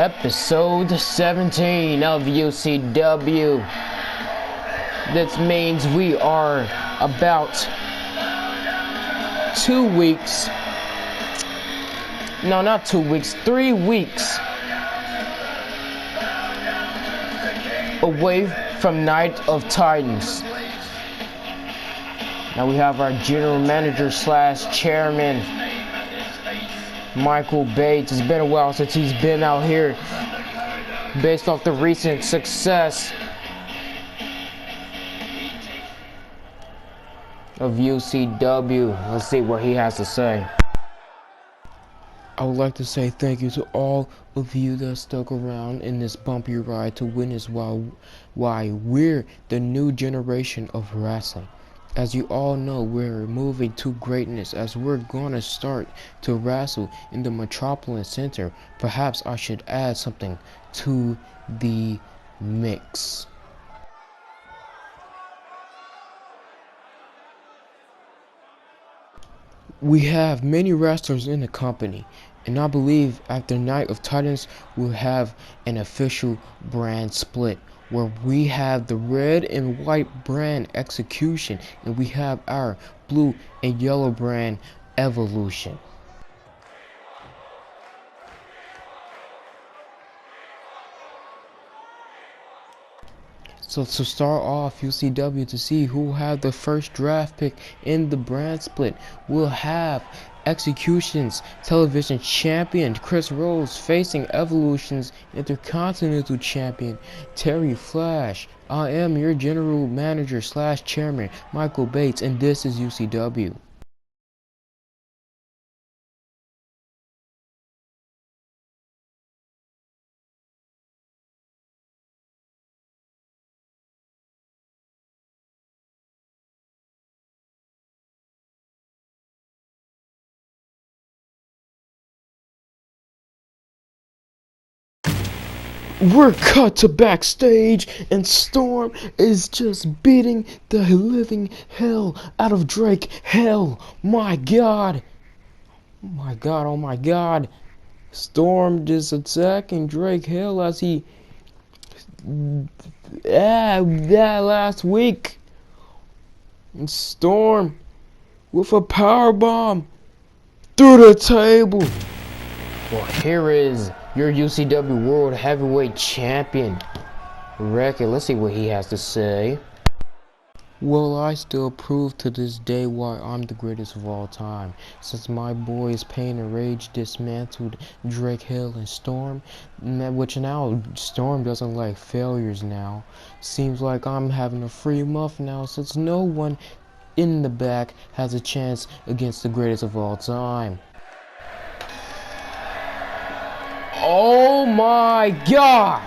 episode 17 of UCW. This means we are about 2 weeks. No, not 2 weeks, 3 weeks away from Night of Titans. Now we have our general manager / chairman, Michael Bates. It's been a while since he's been out here based off the recent success of UCW. Let's see what he has to say. I would like to say thank you to all of you that stuck around in this bumpy ride to witness why we're the new generation of wrestling. As you all know, we're moving to greatness as we're gonna start to wrestle in the Metropolitan Center. Perhaps I should add something to the mix. We have many wrestlers in the company, and I believe after Night of Titans we'll have an official brand split where we have the red and white brand Execution and we have our blue and yellow brand Evolution. So to start off UCW, to see who will have the first draft pick in the brand split, we'll have Execution's television champion Chris Rose facing Evolution's Intercontinental champion Terry Flash. I am your general manager / chairman Michael Bates, and this is UCW. We're cut to backstage, and Storm is just beating the living hell out of Drake HALE. My God. Oh my God, oh my God. Storm just attacking Drake HALE as he... last week. And Storm with a powerbomb through the table. Well, here is your UCW World Heavyweight Champion, Record. Let's see what he has to say. Well, I still prove to this day why I'm the greatest of all time. Since my boys Pain and Rage dismantled Drake HALE and Storm, which now Storm doesn't like failures now. Seems like I'm having a free month now since no one in the back has a chance against the greatest of all time. Oh my God!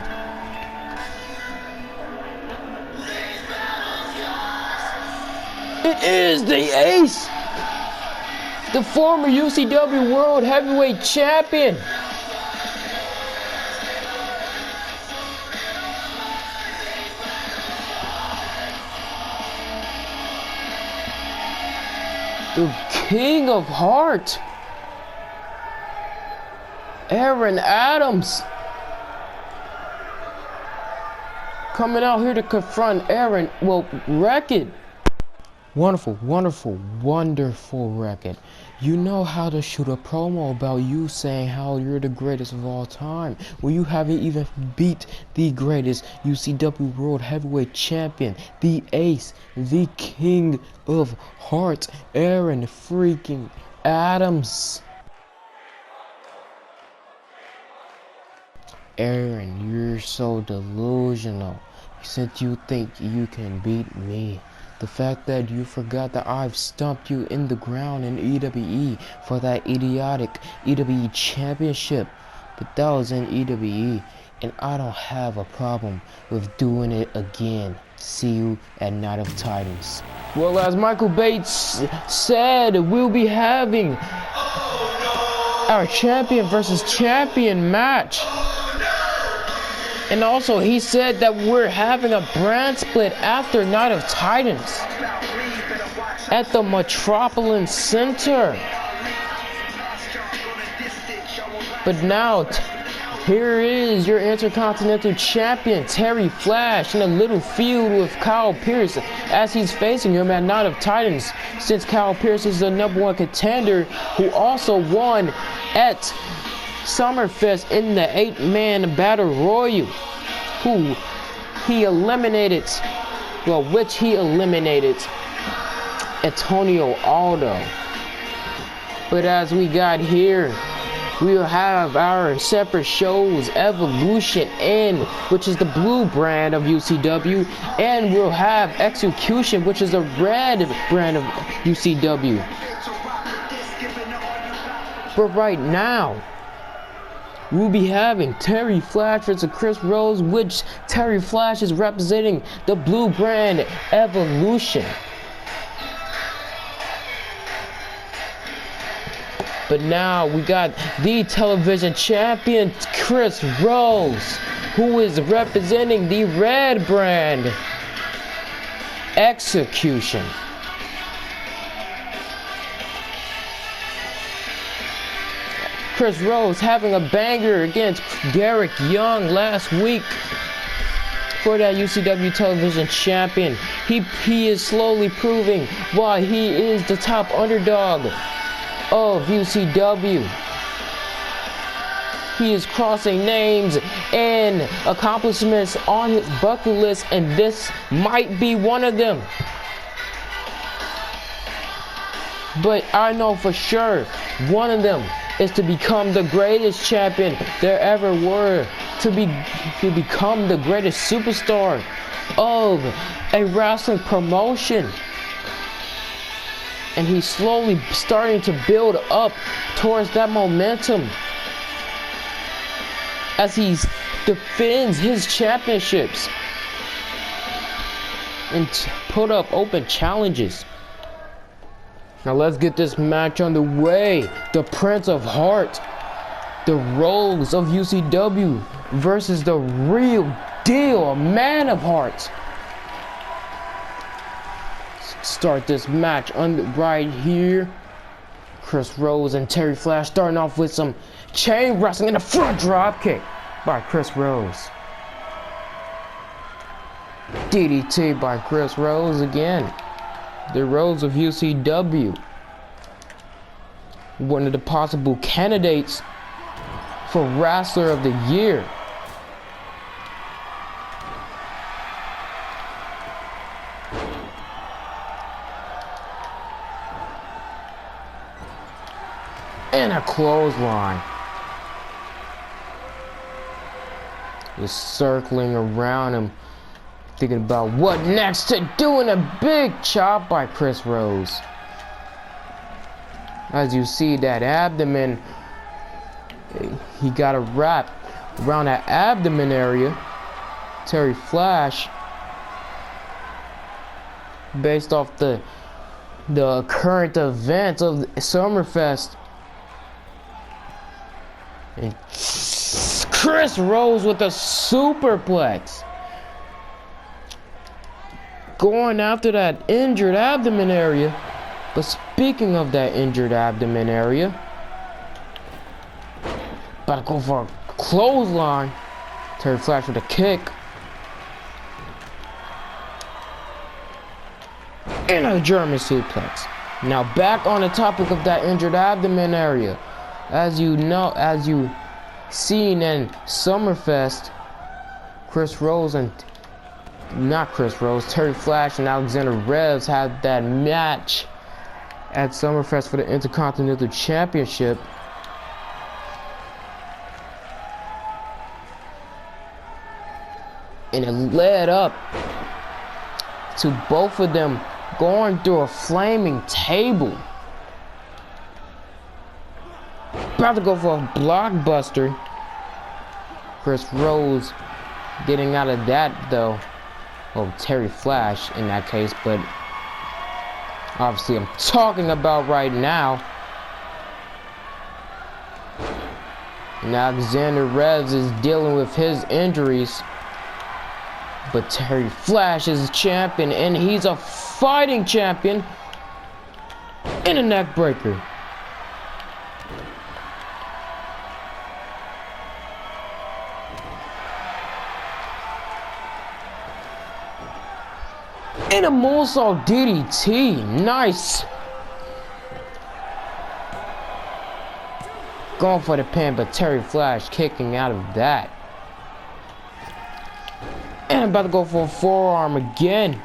It is the Ace! The former UCW World Heavyweight Champion! The King of Heart! Aaron Adams coming out here to confront Record. Wonderful, wonderful, wonderful Record. You know how to shoot a promo about you saying how you're the greatest of all time. Well, you haven't even beat the greatest UCW World Heavyweight Champion, the Ace, the King of Hearts, Aaron freaking Adams. Aaron, you're so delusional. Since you think you can beat me. The fact that you forgot that I've stumped you in the ground in EWE for that idiotic EWE championship. But that was in EWE, and I don't have a problem with doing it again. See you at Night of Titans. Well, as Michael Bates said, we'll be having our champion versus champion match. And also, he said that we're having a brand split after Night of Titans at the Metropolitan Center. But now, Here is your Intercontinental Champion, Terry Flash, in a little feud with Kyle Pierce as he's facing him at Night of Titans, since Kyle Pierce is the #1 contender who also won at Summerfest in the 8-man Battle Royal, which he eliminated Antonio Aldo. But as we got here, we'll have our separate shows, Evolution and which is the blue brand of UCW, and we'll have Execution, which is the red brand of UCW. But right now, we'll be having Terry Flash versus Chris Rose, which Terry Flash is representing the blue brand Evolution. But now we got the television champion, Chris Rose, who is representing the red brand, Execution. Chris Rose having a banger against Garrick Young last week for that UCW television champion. He is slowly proving why he is the top underdog of UCW. He is crossing names and accomplishments on his bucket list, and this might be one of them. But I know for sure one of them is to become the greatest champion there ever were, to become the greatest superstar of a wrestling promotion. And he's slowly starting to build up towards that momentum as he defends his championships and put up open challenges. Now let's get this match on the way. The Prince of Heart, the Rose of UCW versus the real deal, Man of Heart. Start this match right here. Chris Rose and Terry Flash starting off with some chain wrestling and a front drop kick by Chris Rose. DDT by Chris Rose again. The Rose of UCW, one of the possible candidates for Wrestler of the Year. And a clothesline. Just circling around him, thinking about what next to do, and a big chop by Chris Rose. As you see that abdomen, he got a wrap around that abdomen area. Terry Flash, based off the current events of Summerfest. And Chris Rose with a superplex, going after that injured abdomen area. But speaking of that injured abdomen area, about to go for a clothesline. Terry Flash with a kick. And a German suplex. Now back on the topic of that injured abdomen area. As you know, as you seen in Summerfest, Terry Flash and Alexander Revs had that match at Summerfest for the Intercontinental Championship. And it led up to both of them going through a flaming table. About to go for a blockbuster. Chris Rose getting out of that though. Well, Terry Flash in that case, but obviously I'm talking about right now. And Alexander Revs is dealing with his injuries. But Terry Flash is a champion, and he's a fighting champion. In a neck breaker. And a moonsault DDT. Nice. Going for the pin, but Terry Flash kicking out of that. And about to go for a forearm again.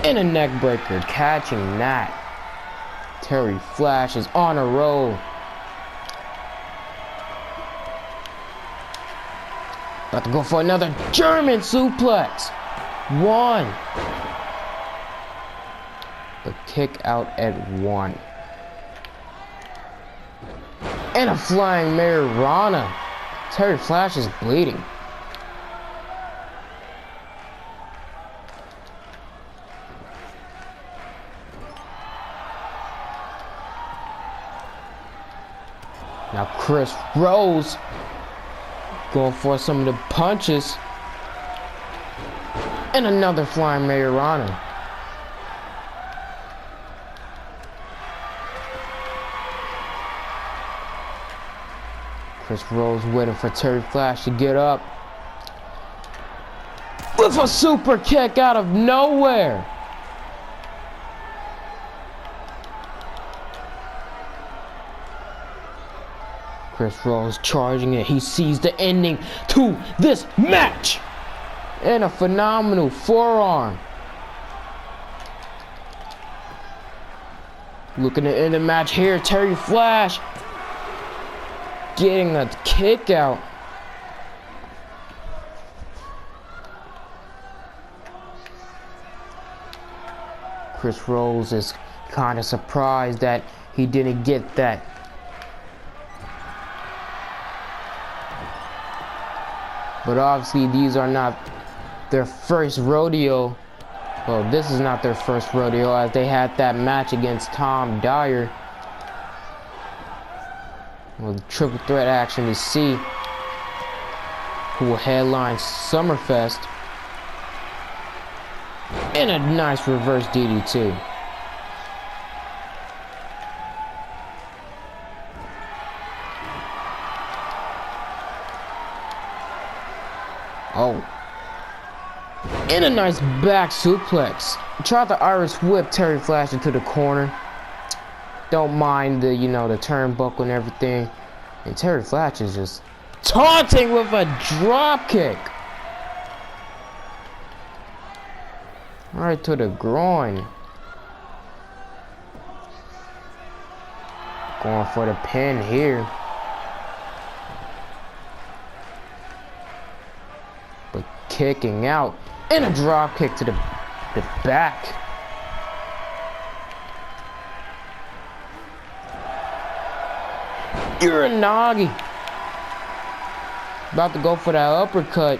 And a neck breaker, catching that. Terry Flash is on a roll. About to go for another German suplex. One. The kick out at one. And a flying Mayorana. Terry Flash is bleeding. Now Chris Rose going for some of the punches. And another flying Mayorana. Chris Rose waiting for Terry Flash to get up. With a super kick out of nowhere. Chris Rose charging it. He sees the ending to this match. And a phenomenal forearm. Looking to end the match here. Terry Flash getting a kick out. Chris Rose is kind of surprised that he didn't get that. But obviously these are not their first rodeo. Well, this is not their first rodeo, as they had that match against Tom Dyer. With triple threat action to see who will headline Summerfest. And a nice reverse DDT. Oh. And a nice back suplex. Tried to Irish whip Terry Flash into the corner. Don't mind the, the turnbuckle and everything. And Terry Flash is just taunting with a drop kick. Right to the groin. Going for the pin here. But kicking out. And a drop kick to the back. Uranagi. About to go for that uppercut.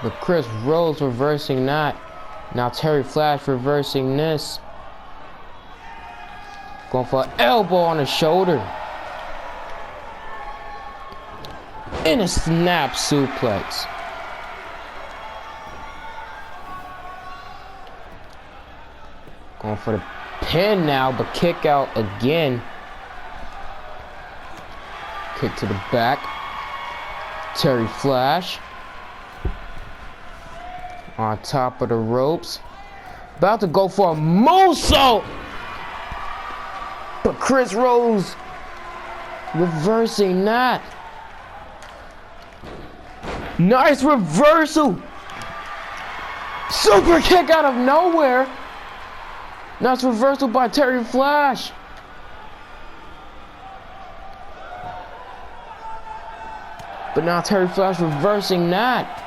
But Chris Rose reversing that. Now Terry Flash reversing this. Going for an elbow on the shoulder. And a snap suplex. Going for the pin now, but kick out again. Kick to the back. Terry Flash. On top of the ropes. About to go for a moonsault. But Chris Rose reversing that. Nice reversal. Super kick out of nowhere. Nice reversal by Terry Flash. But now Terry Flash reversing that.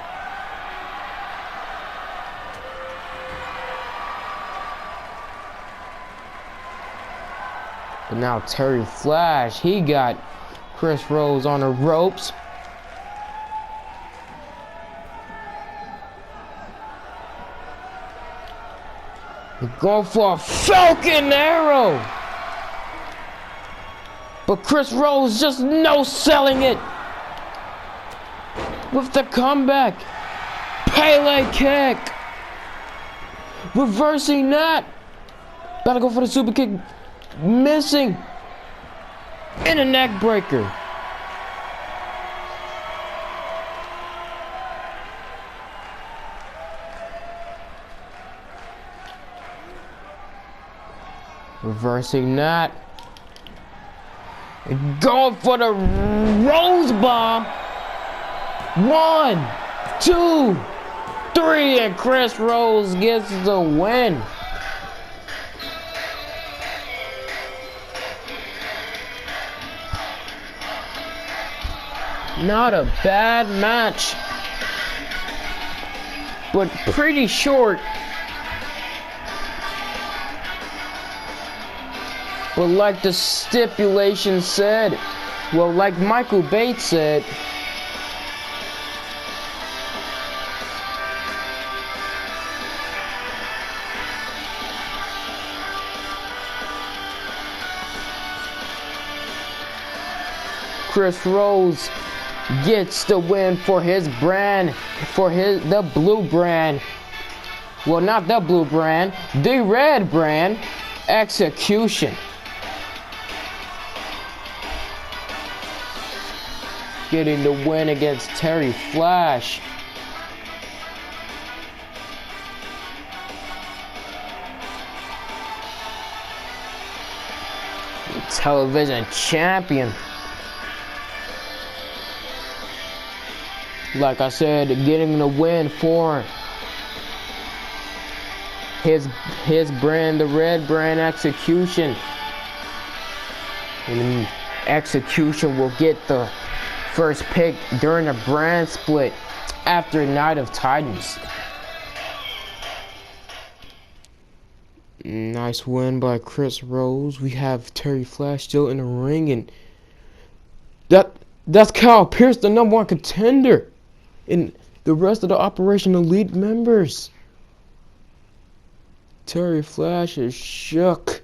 But now Terry Flash, he got Chris Rose on the ropes. Going for a Falcon Arrow. But Chris Rose just no-selling it. With the comeback. Pele kick. Reversing that. About to go for the super kick. Missing. And a neck breaker. Reversing that. And going for the Rose Bomb. 1, 2, 3, and Chris Rose gets the win. Not a bad match, but pretty short. But like the stipulation said, well, like Michael Bates said, Chris Rose gets the win for his brand, the blue brand. Well, not the blue brand, the red brand, Execution. Getting the win against Terry Flash. Television champion. Like I said, getting the win for his brand, the red brand, Execution. And Execution will get the first pick during the brand split after Night of Titans. Nice win by Chris Rose. We have Terry Flash still in the ring, and that's Kyle Pierce, the #1 contender, and the rest of the Operation Elite members. Terry Flash is shook.